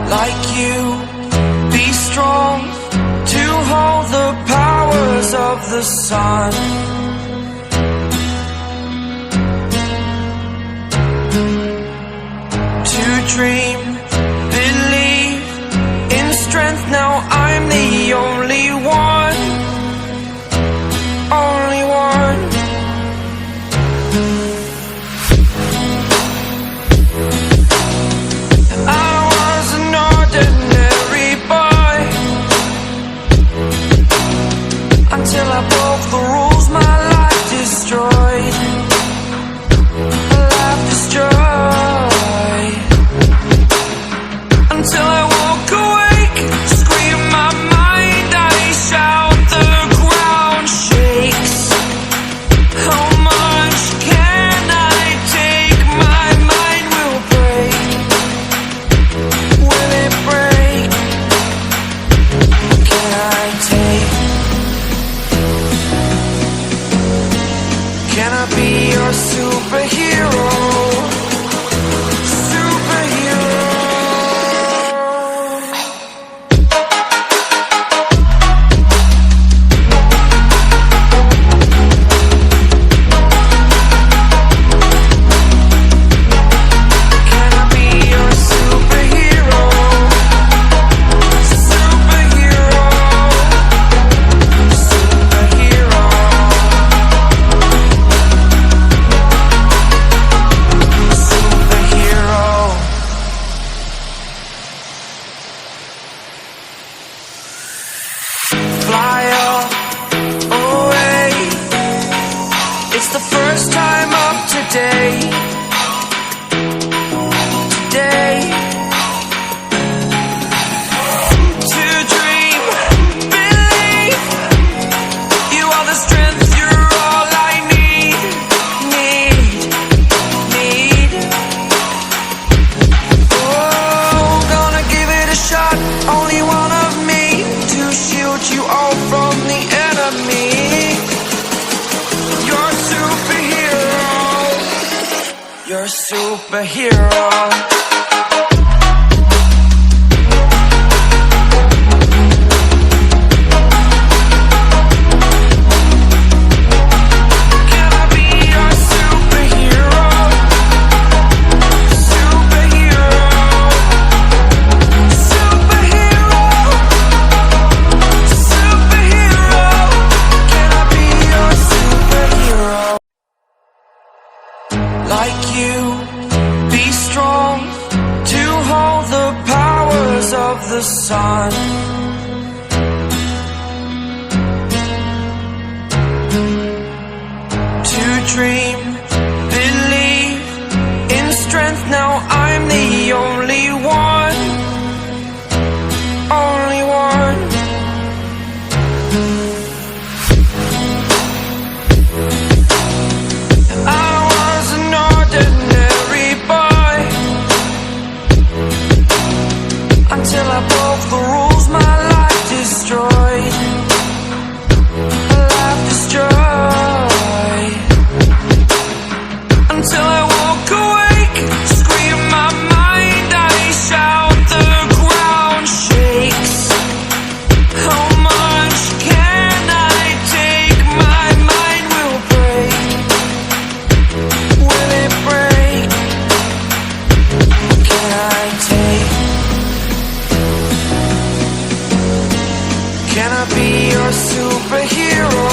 like you, be strong to hold the powers of the sun. To dream, believe in strength, now I'm the only one, only one. I was an ordinary boy until I broke the rules, my life destroyed, life destroyed. Until I woke awake, scream my mind, I shout, the ground shakes. How much can I take? My mind will break. Will it break? Can I take? Can I be your superhero? Fly away. It's the first time of today. Today. To dream, believe. You are the strength, you're all I need. Oh, gonna give it a shot. Only one of me to shield you all from the enemy. You're a superhero. You're a superhero. Can I be your superhero? Superhero. Superhero. Superhero. Can I be your superhero? Like you, be strong to hold the powers of the sun. To dream, believe in strength, now I'm the only one, only one. I was an ordinary boy until I broke the rules, my life destroyed, life destroyed. Until I woke awake, scream my mind, I shout, the ground shakes. How much can I take? My mind will break. Will it break? Can I take? Can I be your superhero?